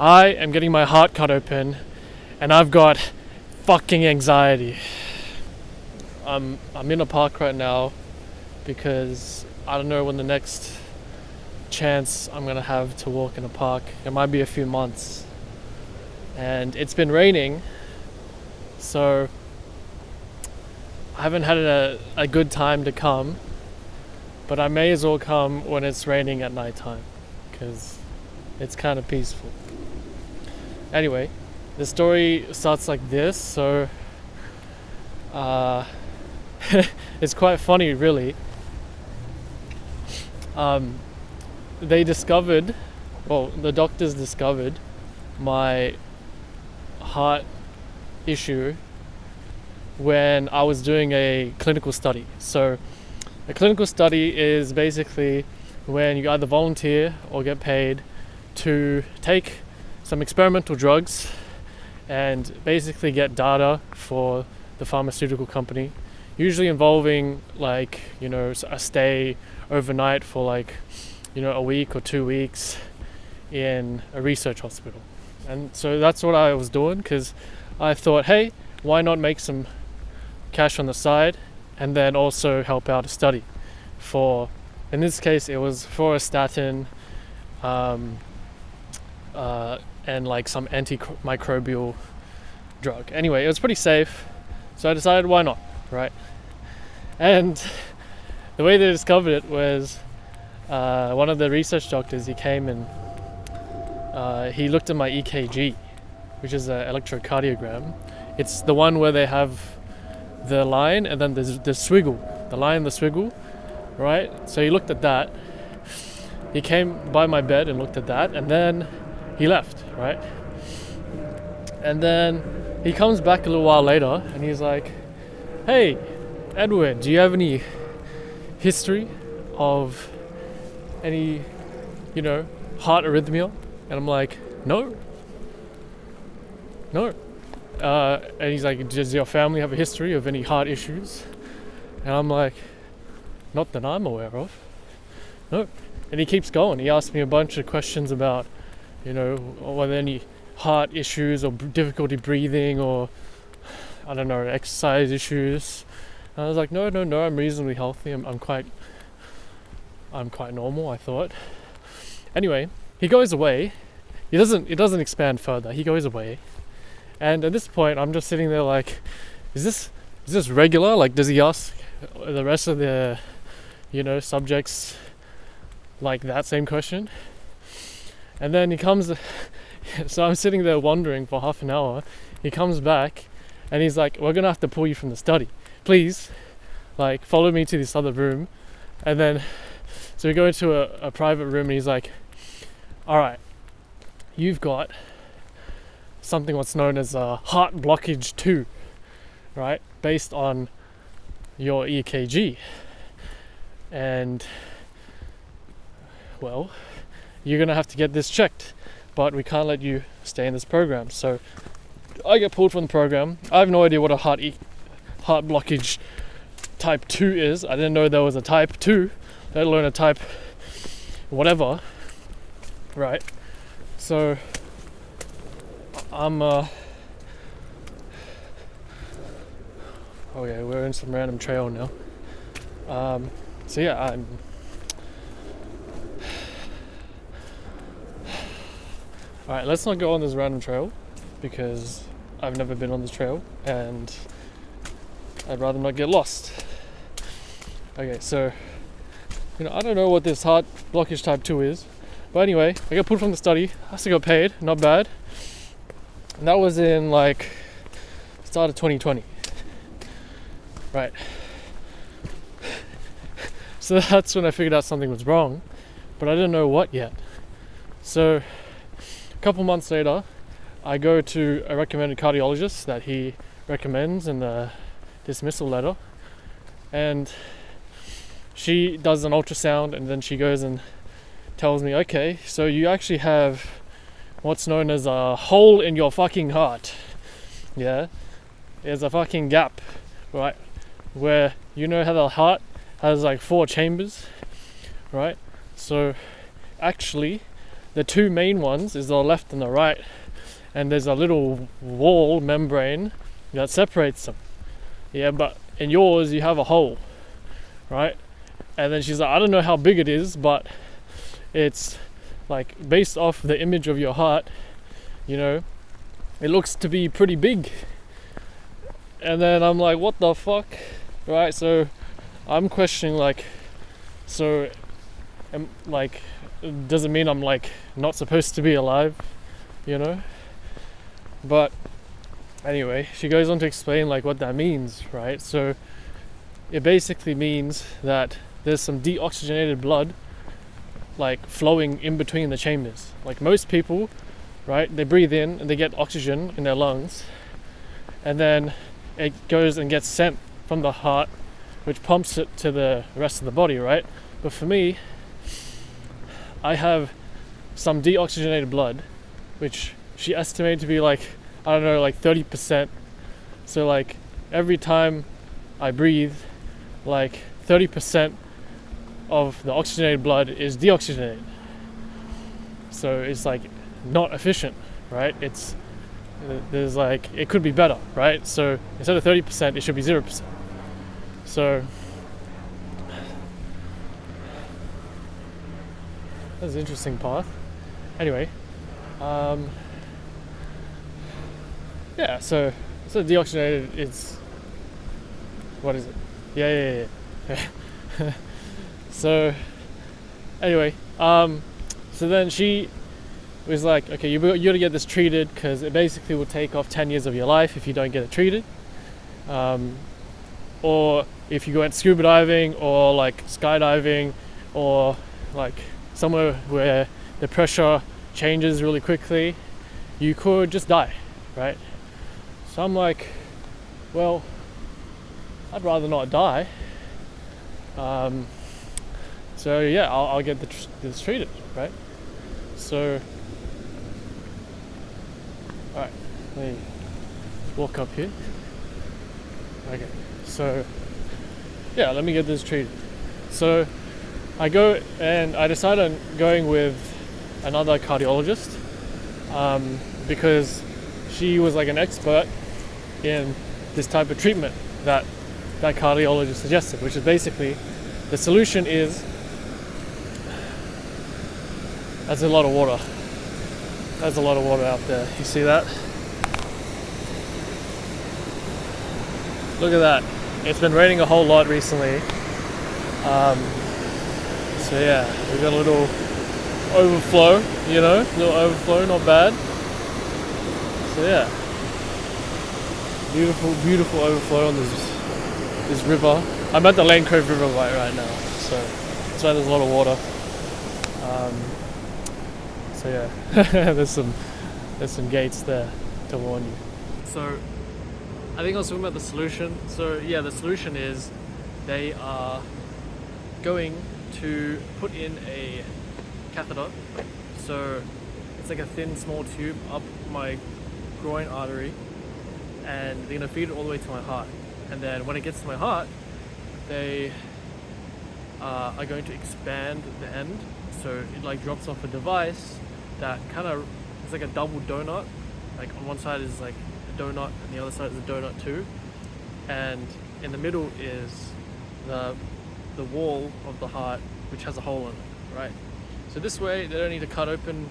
I am getting my heart cut open and I've got fucking anxiety. I'm in a park right now because I don't know when the next chance I'm gonna have to walk in a park. It might be a few months. And it's been raining, so I haven't had a good time to come, but I may as well come when it's raining at nighttime because it's kind of peaceful. Anyway, the story starts like this, so it's quite funny, really. The doctors discovered my heart issue when I was doing a clinical study. So a clinical study is basically when you either volunteer or get paid to take some experimental drugs and basically get data for the pharmaceutical company, usually involving a stay overnight for a week or 2 weeks in a research hospital. And so that's what I was doing because I thought, hey, why not make some cash on the side and then also help out a study for, in this case, it was for a statin and some antimicrobial drug. Anyway, it was pretty safe, so I decided why not, right? And the way they discovered it was one of the research doctors, he came and he looked at my EKG, which is an electrocardiogram. It's the one where they have the line and then there's the swiggle, the line and the swiggle, right? So he looked at that. He came by my bed and looked at that, and then he left, right? And then he comes back a little while later and he's like, hey, Edward, do you have any history of any, heart arrhythmia? And I'm like, no. And he's like, does your family have a history of any heart issues? And I'm like, not that I'm aware of. No. And he keeps going. He asked me a bunch of questions about, were there any heart issues or difficulty breathing or, I don't know, exercise issues. And I was like, no, I'm reasonably healthy. I'm quite normal, I thought. Anyway, he goes away. It doesn't expand further. He goes away. And at this point, I'm just sitting there like, is this regular? Like, does he ask the rest of the, subjects like that same question? And then he comes, so I'm sitting there wondering for half an hour. He comes back and he's like, we're going to have to pull you from the study. Please, follow me to this other room. And then, so we go into a private room and he's like, all right, you've got something what's known as a heart blockage 2, right? Based on your EKG. And, well, you're going to have to get this checked, but we can't let you stay in this program. So I get pulled from the program. I have no idea what a heart blockage type 2 is. I didn't know there was a type 2, let alone a type whatever, right? So I'm okay, we're in some random trail now. So yeah, I'm alright, let's not go on this random trail because I've never been on this trail and I'd rather not get lost. Okay, so I don't know what this heart blockage type 2 is, but anyway, I got pulled from the study. I still got paid, not bad. And that was in start of 2020. Right. So that's when I figured out something was wrong, but I didn't know what yet. So a couple months later, I go to a recommended cardiologist that he recommends in the dismissal letter, and she does an ultrasound, and then she goes and tells me, okay, so you actually have what's known as a hole in your fucking heart. Yeah, there's a fucking gap, right, where how the heart has 4 chambers, right? So actually the two main ones is the left and the right, and there's a little wall membrane that separates them. Yeah, but in yours you have a hole, right? And then she's like, I don't know how big it is, but it's like based off the image of your heart, you know, it looks to be pretty big. And then I'm like, what the fuck, right? So I'm questioning, like, so like, does it mean I'm like not supposed to be alive, you know? But anyway, she goes on to explain like what that means, right? So it basically means that there's some deoxygenated blood like flowing in between the chambers. Like most people, right, they breathe in and they get oxygen in their lungs, and then it goes and gets sent from the heart, which pumps it to the rest of the body, right? But for me, I have some deoxygenated blood, which she estimated to be like, I don't know, like 30%. So like every time I breathe, like 30% of the oxygenated blood is deoxygenated. So it's like not efficient, right? There's like, it could be better, right? So instead of 30%, it should be 0%. So that's an interesting path. Anyway, yeah, so deoxygenated is, what is it? Yeah. So anyway, so then she was like, okay, you gotta get this treated, because it basically will take off 10 years of your life if you don't get it treated. Or if you go out scuba diving or like skydiving, or like somewhere where the pressure changes really quickly, you could just die, right? So I'm like, well, I'd rather not die. So yeah, I'll get this treated, right? So, alright, let me walk up here. Okay, so yeah, let me get this treated. So I go and I decide on going with another cardiologist, because she was like an expert in this type of treatment that cardiologist suggested, which is basically, the solution is, that's a lot of water. There's a lot of water out there. You see that? Look at that. It's been raining a whole lot recently. So yeah, we've got a little overflow, you know, a little overflow, not bad. So yeah, beautiful overflow on this river. I'm at the Lane Cove River right now, so that's why there's a lot of water. So yeah, there's some gates there to warn you. So I think I was talking about the solution. So yeah, the solution is they are going to put in a catheter. So it's like a thin, small tube up my groin artery, and they're gonna feed it all the way to my heart. And then when it gets to my heart, they are going to expand the end, so it like drops off a device that kind of, it's like a double donut. Like on one side is like a donut and the other side is a donut too, and in the middle is the wall of the heart, which has a hole in it, right? So this way they don't need to cut open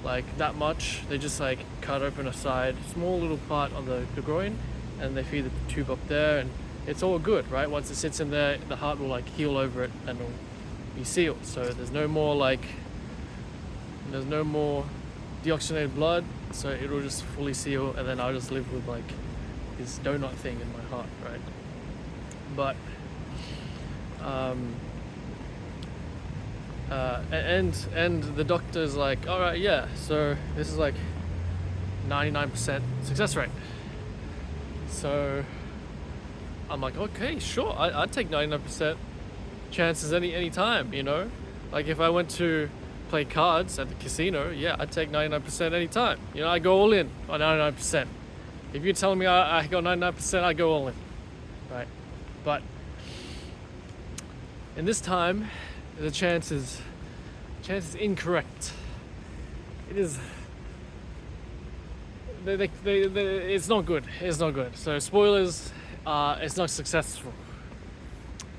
like that much. They just like cut open a side, small little part on the groin, and they feed the tube up there, and it's all good, right? Once it sits in there, the heart will like heal over it and it'll be sealed. So there's no more deoxygenated blood, so it'll just fully seal, and then I'll just live with like this donut thing in my heart, right? But and the doctor's like, all right, yeah, so this is like 99% success rate. So I'm like, okay, sure, I'd take 99% chances any time, you know? Like if I went to play cards at the casino, yeah, I'd take 99% any time. You know, I go all in on 99%. If you're telling me I got 99%, I go all in, right? But in this time, the chance is incorrect. it is. It's not good. It's not good. So spoilers, it's not successful.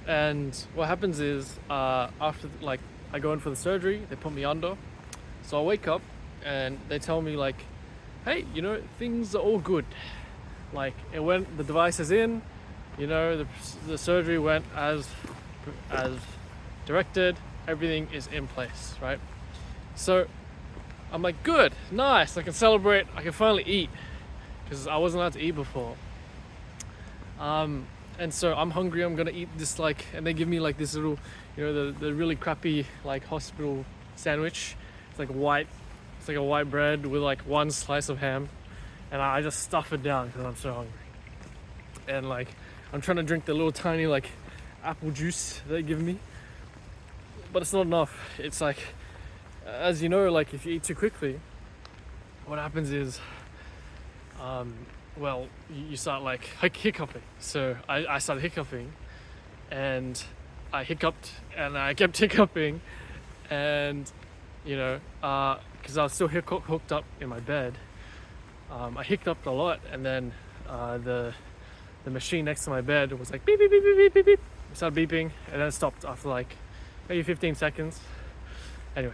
And what happens is, after like I go in for the surgery, they put me under. So I wake up and they tell me like, hey, you know, things are all good. Like the device is in, you know, the surgery went as directed, everything is in place, right? So I'm like, good, nice, I can celebrate, I can finally eat, because I wasn't allowed to eat before. And so I'm hungry, I'm gonna eat this, like, and they give me like this little, you know, the really crappy like hospital sandwich. It's like a white bread with like one slice of ham, and I just stuff it down because I'm so hungry. And like I'm trying to drink the little tiny like apple juice they give me, but it's not enough. It's like, as you know, like if you eat too quickly, what happens is, well, you start like hiccuping. So I started hiccuping, and I hiccuped, and I kept hiccuping, and you know, because I was still hooked up in my bed, I hiccuped a lot, and then the machine next to my bed was like beep beep beep beep beep beep beep. It started beeping, and then it stopped after like maybe 15 seconds. Anyway,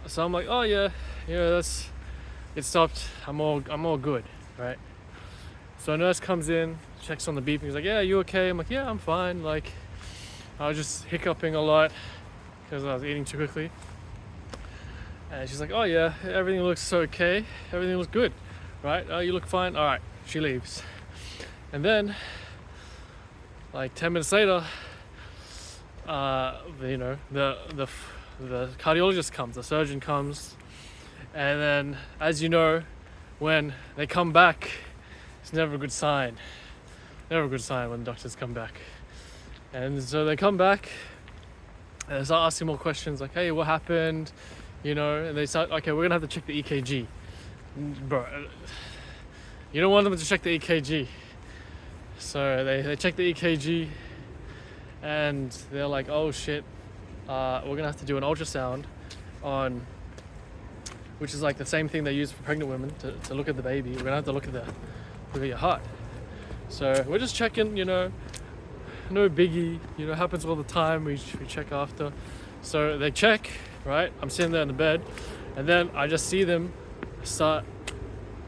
so I'm like, oh yeah, it stopped. I'm all good, right? So a nurse comes in, checks on the beeping. He's like, yeah, you okay? I'm like, yeah, I'm fine. Like, I was just hiccuping a lot because I was eating too quickly. And she's like, oh yeah, everything looks okay. Everything looks good, right? Oh, you look fine. All right. She leaves. And then, like 10 minutes later, you know, the cardiologist comes, the surgeon comes, and then, as you know, when they come back, it's never a good sign. Never a good sign when doctors come back. And so they come back and they start asking more questions like, hey, what happened? You know, and they start, okay, we're gonna have to check the EKG. Bro, you don't want them to check the EKG. So they check the EKG, and they're like, oh shit, we're gonna have to do an ultrasound on, which is like the same thing they use for pregnant women to look at the baby. We're gonna have to look at your heart. So we're just checking, you know, no biggie, you know, happens all the time. We check after. So they check, right? I'm sitting there in the bed, and then I just see them start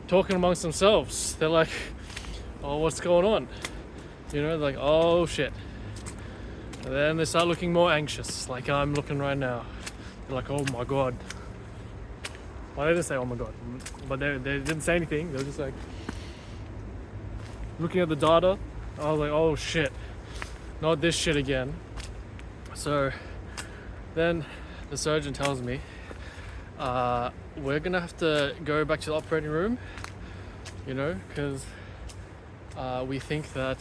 talking amongst themselves. They're like, oh, what's going on? You know, like, oh shit. And then they start looking more anxious, like I'm looking right now. They're like, oh my god. Well, they didn't say oh my god, but they didn't say anything. They were just like looking at the data. I was like, oh shit, not this shit again. So then the surgeon tells me, we're gonna have to go back to the operating room, you know, because we think that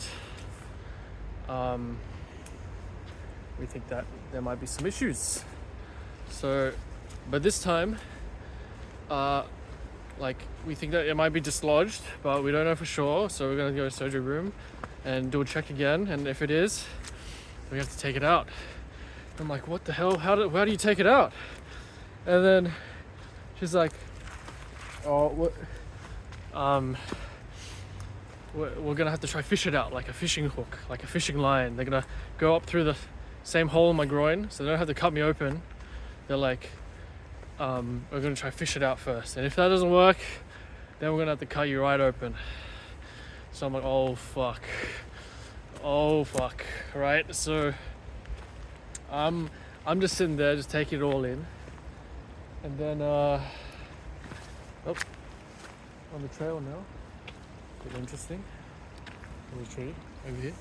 there might be some issues. So, but this time, like, we think that it might be dislodged, but we don't know for sure. So we're gonna go to the surgery room and do a check again. And if it is, we have to take it out. I'm like, what the hell? How do you take it out? And then she's like, oh, what? We're gonna have to try fish it out, like a fishing hook, like a fishing line. They're gonna go up through the same hole in my groin, so they don't have to cut me open. They're like, we're gonna try fish it out first, and if that doesn't work, then we're gonna have to cut you right open. So I'm like, oh fuck, right? So I'm just sitting there, just taking it all in, and then on the trail now. Bit interesting. Little tree over here.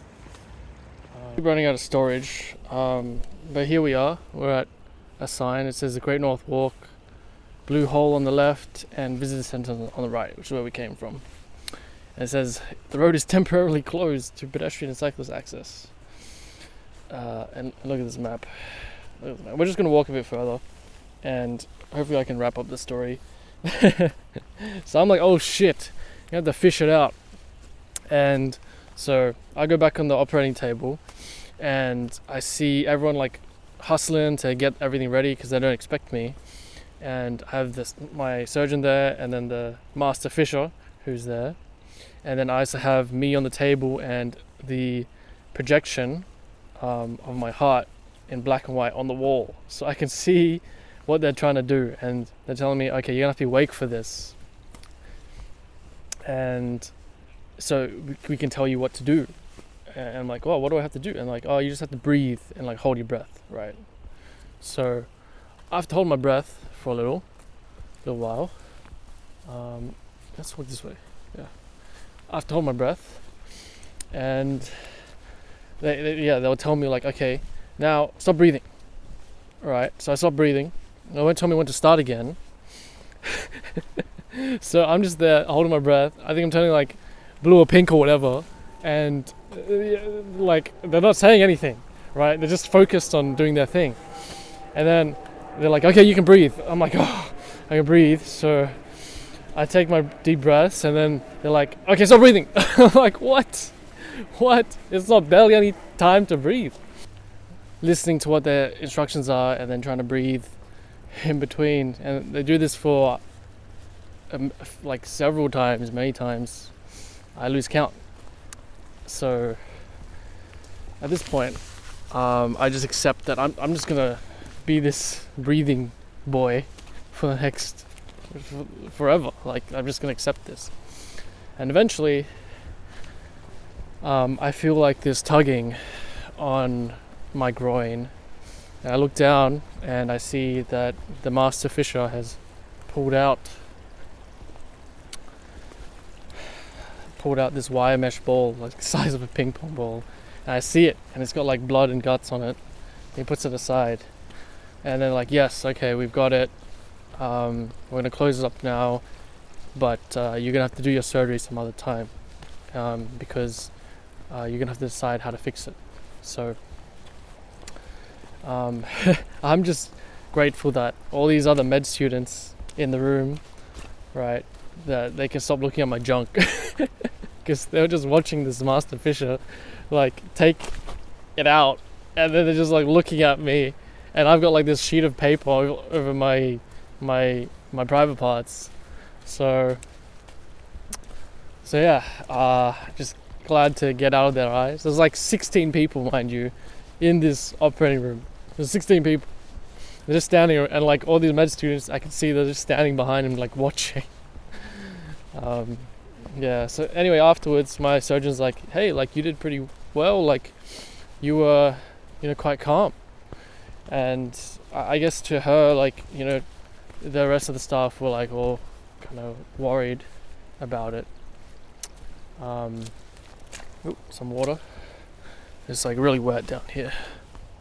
Running out of storage, but here we are. We're at a sign. It says the Great North Walk, Blue Hole on the left, and Visitor Centre on the right, which is where we came from. And it says the road is temporarily closed to pedestrian and cyclist access. And look at this map. We're just going to walk a bit further, and hopefully I can wrap up the story. So I'm like, oh shit, you have to fish it out. And so I go back on the operating table, and I see everyone like hustling to get everything ready because they don't expect me. and I have my surgeon there, and then the master fisher who's there, and then I also have me on the table and the projection of my heart in black and white on the wall, so I can see what they're trying to do, and they're telling me, okay, you're gonna have to be awake for this, and so we can tell you what to do. And I'm like, oh, what do I have to do? And like, oh, you just have to breathe and like hold your breath, right? So I have to hold my breath for a little while. Let's walk this way. Yeah, I have to hold my breath, and they'll tell me like, okay, now stop breathing. All right, so I stop breathing. They won't tell me when to start again. So I'm just there holding my breath. I think I'm turning like blue or pink or whatever, and like they're not saying anything, right? They're just focused on doing their thing. And then they're like, okay, you can breathe. I'm like, oh, I can breathe. So I take my deep breaths, and then they're like, okay, stop breathing. I'm like, what? It's not barely any time to breathe. Listening to what their instructions are, and then trying to breathe in between. And they do this for like several times, many times. I lose count. So at this point, I just accept that I'm just gonna be this breathing boy for the next forever. Like, I'm just gonna accept this. And eventually, I feel like this tugging on my groin, and I look down and I see that the master fisher has pulled out this wire mesh ball, like the size of a ping pong ball, and I see it, and it's got like blood and guts on it. He puts it aside, and then like, yes, okay, we've got it. We're gonna close it up now, but you're gonna have to do your surgery some other time, because you're gonna have to decide how to fix it. So I'm just grateful that all these other med students in the room, right, that they can stop looking at my junk, because they're just watching this master fisher like take it out, and then they're just like looking at me, and I've got like this sheet of paper over my private parts. So yeah, just glad to get out of their eyes. There's like 16 people, mind you, in this operating room. There's 16 people. They're just standing, and like all these med students, I can see they're just standing behind him like watching. Yeah, so anyway, afterwards my surgeon's like, hey, like, you did pretty well, like, you were, quite calm. And I guess to her, like, the rest of the staff were like all kind of worried about it. Some water. It's like really wet down here,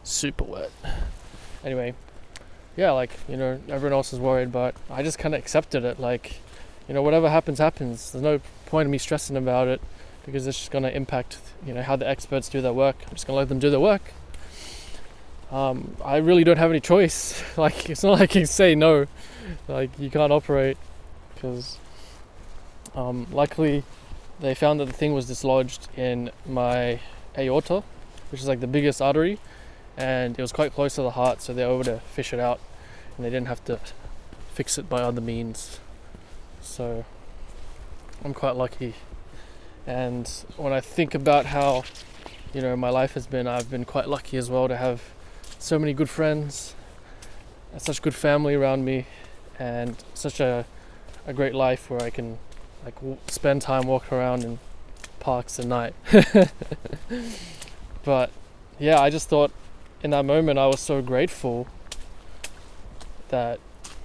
super wet. Anyway, yeah, like, everyone else is worried, but I just kind of accepted it, like, whatever happens. There's no point in me stressing about it, because it's just going to impact, how the experts do their work. I'm just going to let them do their work. I really don't have any choice. Like, it's not like I can say no, like, you can't operate, because luckily they found that the thing was dislodged in my aorta, which is like the biggest artery, and it was quite close to the heart, so they were able to fish it out, and they didn't have to fix it by other means. So I'm quite lucky. And when I think about how my life has been, I've been quite lucky as well to have so many good friends and such good family around me, and such a great life where I can like spend time walking around in parks at night. But yeah, I just thought in that moment I was so grateful that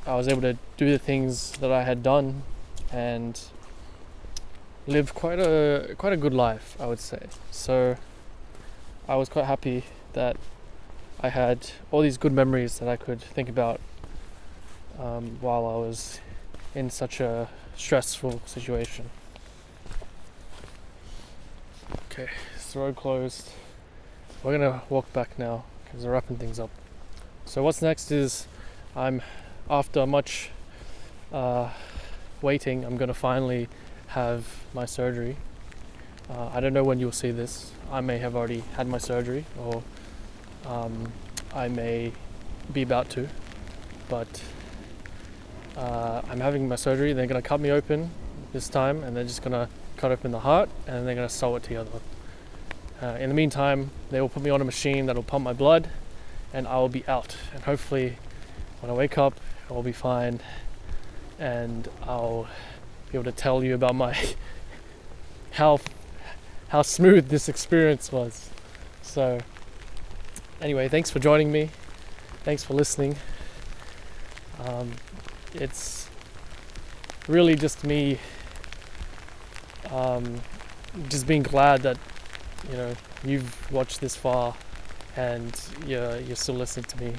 I was able to do the things that I had done and live quite a good life, I would say. So I was quite happy that I had all these good memories that I could think about while I was in such a stressful situation. Okay, it's the road closed. We're gonna walk back now because they're wrapping things up. So what's next is after much waiting, I'm gonna finally have my surgery. I don't know when you'll see this. I may have already had my surgery, or I may be about to, but I'm having my surgery. They're gonna cut me open this time, and they're just gonna cut open the heart, and they're gonna sew it together. In the meantime, they will put me on a machine that'll pump my blood, and I will be out. And hopefully, when I wake up, I'll be fine, and I'll be able to tell you about my how smooth this experience was. So, anyway, thanks for joining me. Thanks for listening. It's really just me just being glad that you've watched this far and you're still listening to me.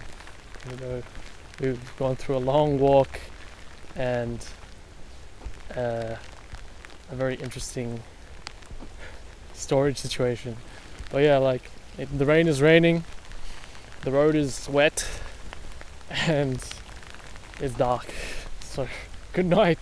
We've gone through a long walk and a very interesting storage situation. But yeah, the rain is raining, the road is wet, and it's dark. So good night.